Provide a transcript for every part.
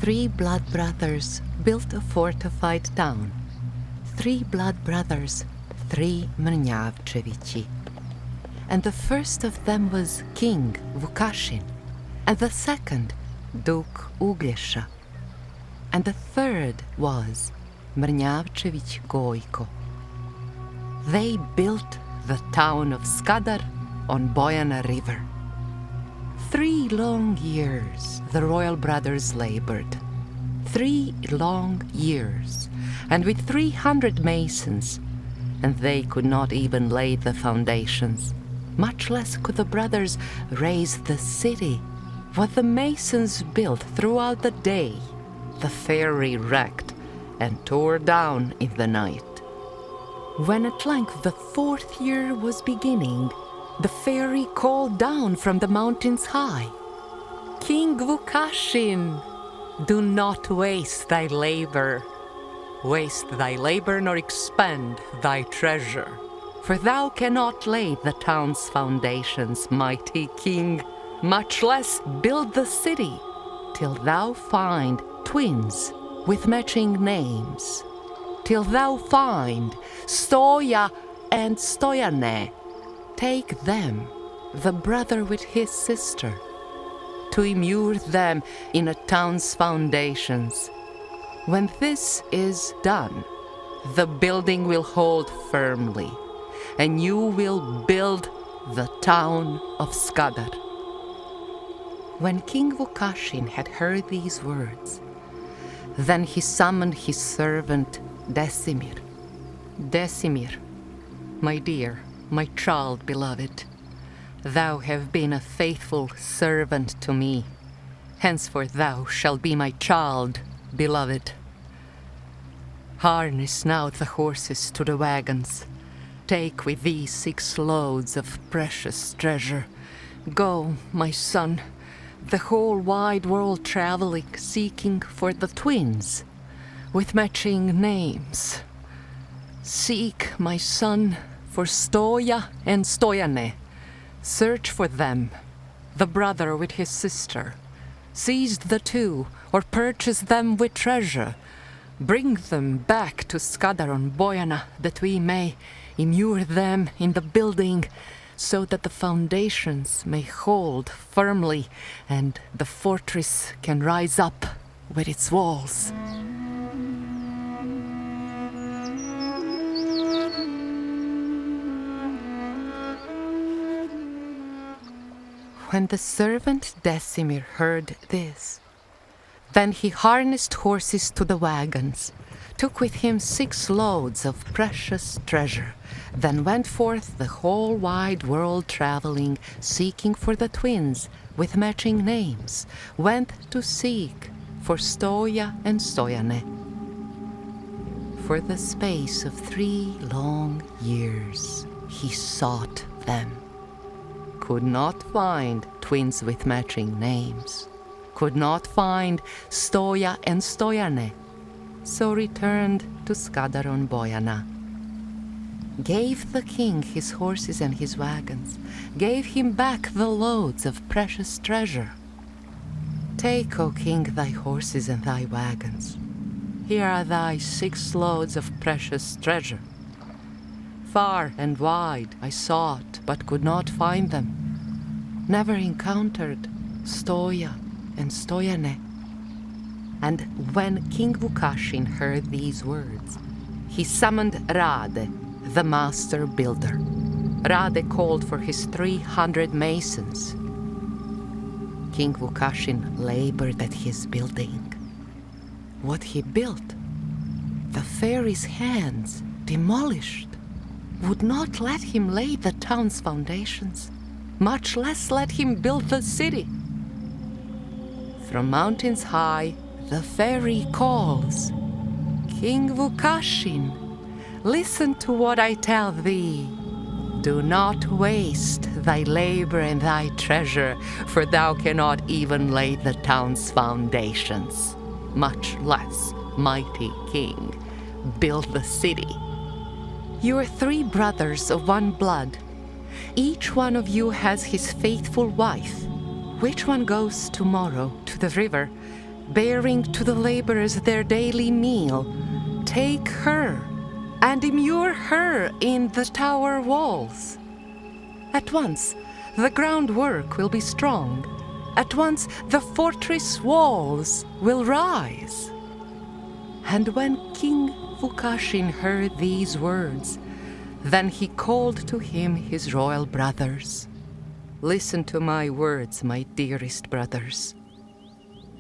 3 blood brothers built a fortified town. 3 blood brothers, 3 Mrnjavcevici. And the first of them was King Vukasin, and the second Duke Uglješa, and the third was Mrnjavcevic Gojko. They built the town of Skadar on Bojana River. 3 long years the royal brothers labored. 3 long years, and with 300 masons, and they could not even lay the foundations. Much less could the brothers raise the city. What the masons built throughout the day, the fairy wrecked and tore down in the night. When at length the 4th year was beginning, the fairy called down from the mountains high, "King Vukasin, do not waste thy labor. Waste thy labor nor expend thy treasure. For thou cannot lay the town's foundations, mighty king, much less build the city, till thou find twins with matching names. Till thou find Stoja and Stojane. Take them, the brother with his sister, to immure them in a town's foundations. When this is done, the building will hold firmly, and you will build the town of Skadar." When King Vukasin had heard these words, then he summoned his servant Desimir. "Desimir, my dear, my child beloved, thou have been a faithful servant to me. Henceforth thou shalt be my child beloved. Harness now the horses to the wagons. Take with thee 6 loads of precious treasure. Go, my son, the whole wide world traveling, seeking for the twins with matching names. Seek, my son, for Stoja and Stojane. Search for them, the brother with his sister. Seize the 2, or purchase them with treasure. Bring them back to Skadar on Bojana, that we may immure them in the building, so that the foundations may hold firmly and the fortress can rise up with its walls." When the servant Desimir heard this, then he harnessed horses to the wagons, took with him 6 loads of precious treasure, then went forth the whole wide world traveling, seeking for the twins with matching names, went to seek for Stoja and Stojane. For the space of 3 long years he sought them. Could not find twins with matching names, could not find Stoja and Stojane, so returned to Skadar on Bojana. Gave the king his horses and his wagons, gave him back the loads of precious treasure. "Take, O king, thy horses and thy wagons. Here are thy 6 loads of precious treasure. Far and wide I sought, but could not find them. Never encountered Stoja and Stojane." And when King Vukasin heard these words, he summoned Rade, the master builder. Rade called for his 300 masons. King Vukasin labored at his building. What he built, the fairy's hands demolished, would not let him lay the town's foundations, much less let him build the city. From mountains high, the fairy calls, "King Vukasin, listen to what I tell thee. Do not waste thy labor and thy treasure, for thou cannot even lay the town's foundations, much less, mighty king, build the city. You are 3 brothers of one blood. Each one of you has his faithful wife. Which one goes tomorrow to the river, bearing to the laborers their daily meal, take her and immure her in the tower walls. At once the groundwork will be strong. At once the fortress walls will rise. And when King Vukasin heard these words, then he called to him his royal brothers. Listen to my words, my dearest brothers.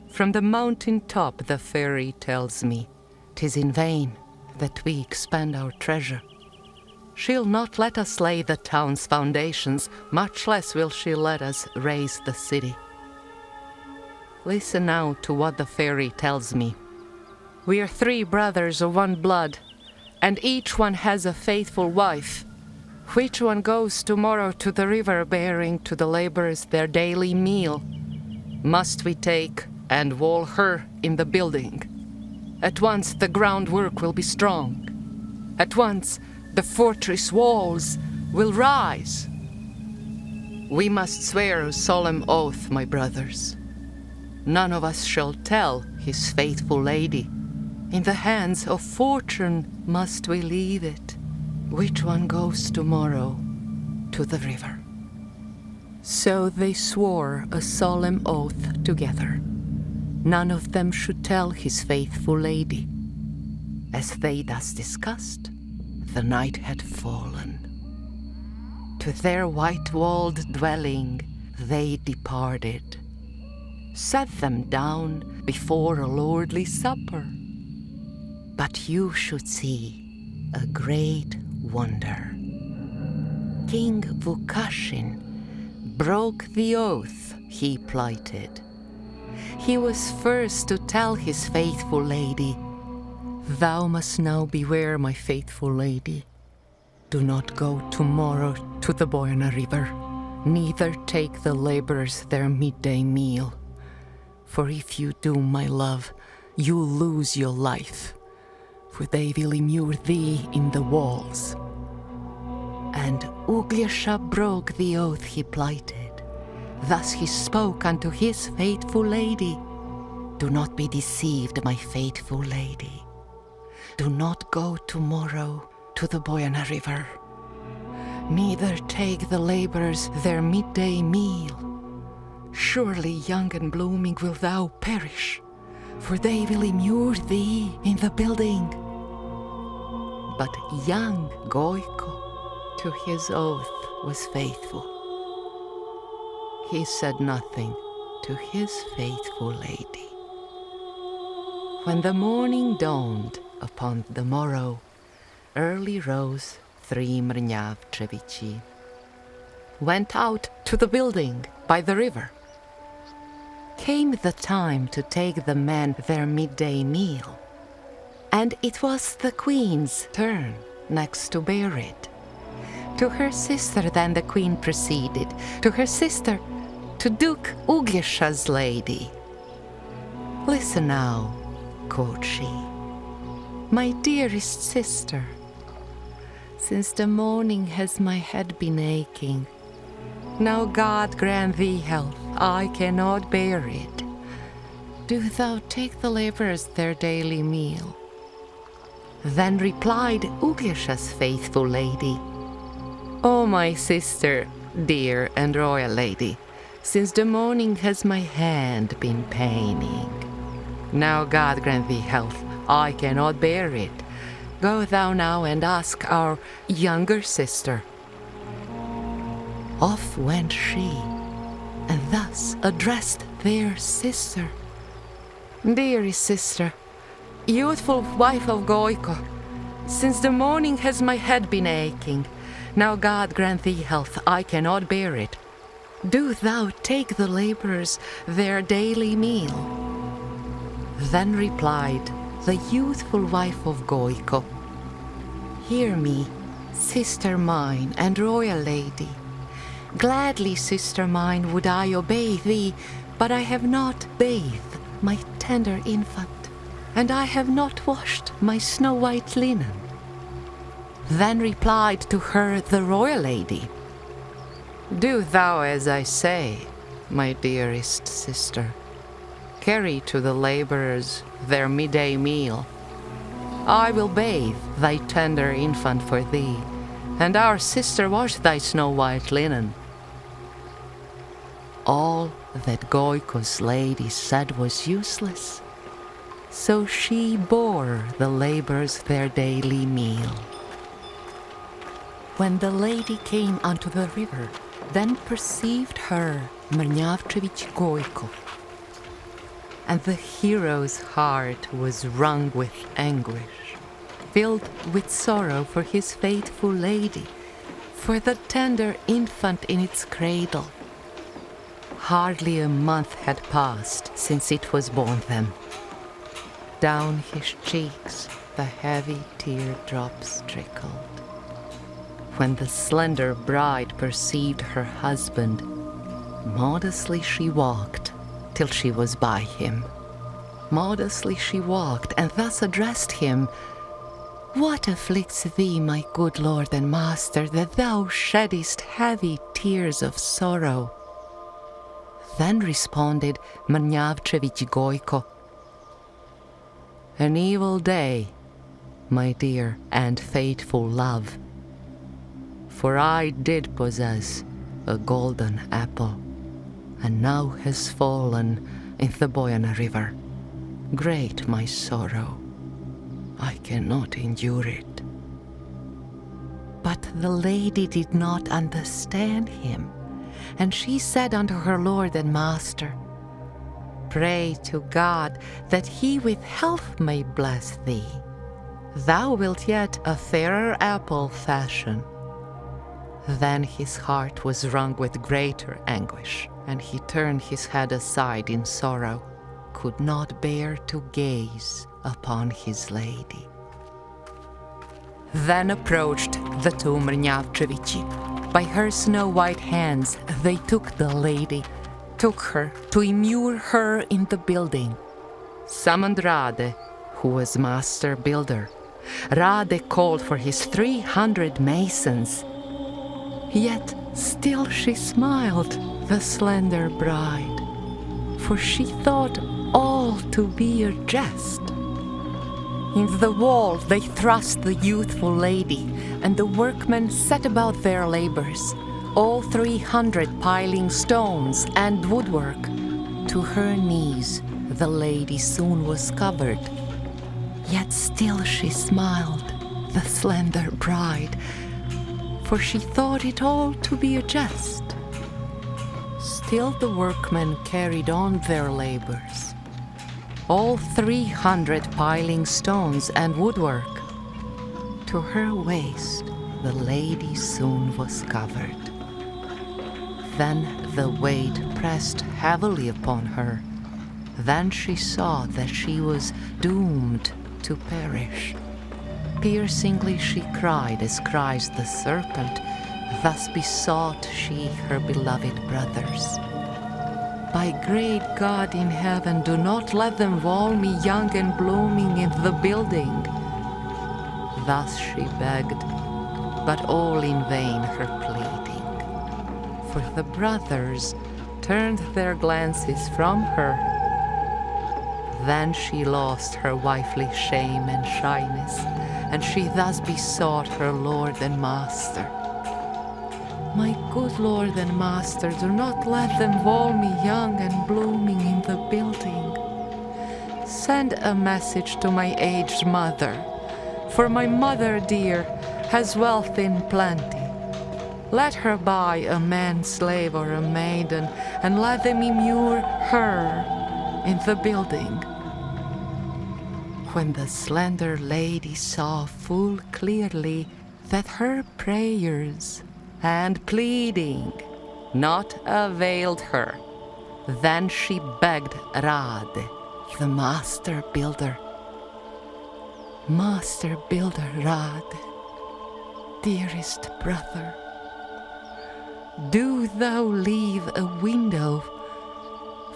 From the mountain top the fairy tells me, 'tis in vain that we expend our treasure. She'll not let us lay the town's foundations, much less will she let us raise the city. Listen now to what the fairy tells me. We are 3 brothers of one blood, and each one has a faithful wife. Which one goes tomorrow to the river bearing to the laborers their daily meal? Must we take and wall her in the building? At once the groundwork will be strong. At once the fortress walls will rise. We must swear a solemn oath, my brothers. None of us shall tell his faithful lady. In the hands of fortune must we leave it. Which one goes tomorrow to the river? So they swore a solemn oath together. None of them should tell his faithful lady. As they thus discussed, the night had fallen. To their white-walled dwelling they departed, sat them down before a lordly supper. But you should see a great wonder. King Vukasin broke the oath he plighted. He was first to tell his faithful lady, "Thou must now beware, my faithful lady. Do not go tomorrow to the Bojana River, neither take the laborers their midday meal. For if you do, my love, you'll lose your life, for they will immure thee in the walls." And Ugljesha broke the oath he plighted. Thus he spoke unto his faithful lady, "Do not be deceived, my faithful lady. Do not go tomorrow to the Bojana River, neither take the laborers their midday meal. Surely young and blooming wilt thou perish, for they will immure thee in the building." But young Gojko to his oath was faithful. He said nothing to his faithful lady. When the morning dawned upon the morrow, early rose 3 Mrnjavcevici, went out to the building by the river. Came the time to take the men their midday meal, and it was the queen's turn next to bear it. To her sister then the queen proceeded, to her sister, to Duke Ugljesha's lady. "Listen now," quoth she, "my dearest sister, since the morning has my head been aching. Now God grant thee health, I cannot bear it. Do thou take the laborers their daily meal." Then replied Ugljesha's faithful lady, "O my sister, dear and royal lady, since the morning has my hand been paining. Now God grant thee health, I cannot bear it. Go thou now and ask our younger sister." Off went she, and thus addressed their sister, "Dearest sister, youthful wife of Gojko, since the morning has my head been aching. Now God grant thee health, I cannot bear it. Do thou take the laborers their daily meal." Then replied the youthful wife of Gojko, "Hear me, sister mine and royal lady. Gladly, sister mine, would I obey thee, but I have not bathed my tender infant, and I have not washed my snow-white linen." Then replied to her the royal lady, "Do thou as I say, my dearest sister. carry to the laborers their midday meal. I will bathe thy tender infant for thee, and our sister wash thy snow-white linen." All that Gojko's lady said was useless, so she bore the laborers their daily meal. When the lady came unto the river, then perceived her Mrnjavcevic Gojko, and the hero's heart was wrung with anguish, filled with sorrow for his faithful lady, for the tender infant in its cradle. Hardly a month had passed since it was born them. Down his cheeks the heavy teardrops trickled. When the slender bride perceived her husband, modestly she walked till she was by him. Modestly she walked, and thus addressed him: "What afflicts thee, my good lord and master, that thou sheddest heavy tears of sorrow?" Then responded Mrnjavcevic Gojko: "An evil day, my dear and faithful love, for I did possess a golden apple, and now has fallen in the Bojana river. Great my sorrow, I cannot endure it." But the lady did not understand him, and she said unto her lord and master, "Pray to God that he with health may bless thee. Thou wilt yet a fairer apple fashion." Then his heart was wrung with greater anguish, and he turned his head aside in sorrow, could not bear to gaze upon his lady. Then approached the two Mrnjavcevici. By her snow-white hands they took the lady, took her to immure her in the building. Summoned Rade, who was master builder. Rade called for his 300 masons. Yet still she smiled, the slender bride, for she thought all to be a jest. In the wall they thrust the youthful lady, and the workmen set about their labors, all 300 piling stones and woodwork. To her knees the lady soon was covered. Yet still she smiled, the slender bride, for she thought it all to be a jest. Still the workmen carried on their labors, all 300 piling stones and woodwork. To her waist the lady soon was covered. Then the weight pressed heavily upon her. Then she saw that she was doomed to perish. Piercingly she cried as cries the serpent. Thus besought she her beloved brothers: "By great God in heaven, do not let them wall me young and blooming in the building." Thus she begged, but all in vain her pleading. For the brothers turned their glances from her. Then she lost her wifely shame and shyness, and she thus besought her lord and master: "My good lord and master, do not let them wall me young and blooming in the building. Send a message to my aged mother, for my mother dear has wealth in plenty. Let her buy a man-slave or a maiden, and let them immure her in the building." When the slender lady saw full clearly that her prayers and pleading not availed her, then she begged Rade, the master builder: "Master builder Rade, dearest brother, do thou leave a window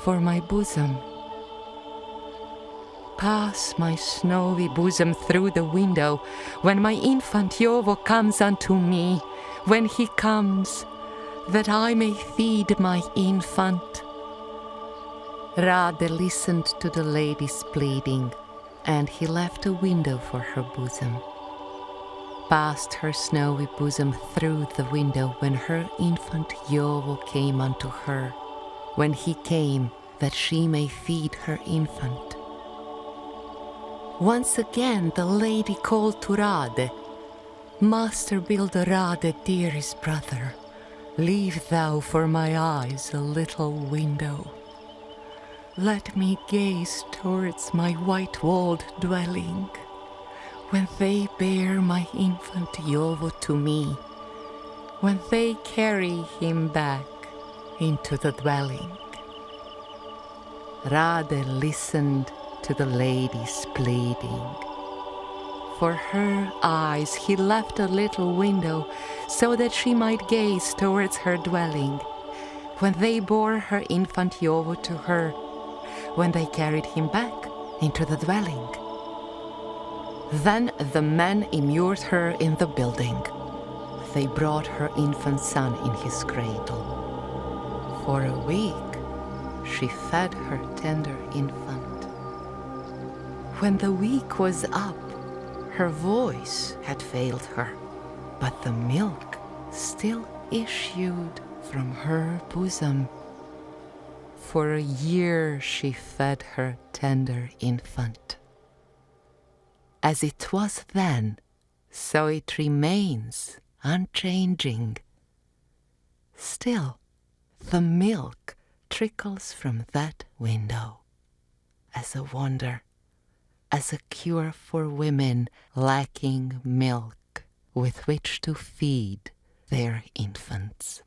for my bosom. Pass my snowy bosom through the window when my infant Jovo comes unto me, when he comes, that I may feed my infant." Rade listened to the lady's pleading, and he left a window for her bosom. Passed her snowy bosom through the window when her infant Jovo came unto her, when he came that she may feed her infant. Once again the lady called to Rade, Master builder Rade, dearest brother, leave thou for my eyes a little window. Let me gaze towards my white-walled dwelling, when they bear my infant Jovo to me, when they carry him back into the dwelling. Rade listened to the lady's pleading. For her eyes he left a little window, so that she might gaze towards her dwelling, when they bore her infant Jovo to her, when they carried him back into the dwelling. Then the men immured her in the building. They brought her infant son in his cradle. For a week she fed her tender infant. When the week was up, her voice had failed her, but the milk still issued from her bosom. For a year she fed her tender infant. As it was then, so it remains unchanging. Still, the milk trickles from that window as a wonder, as a cure for women lacking milk with which to feed their infants.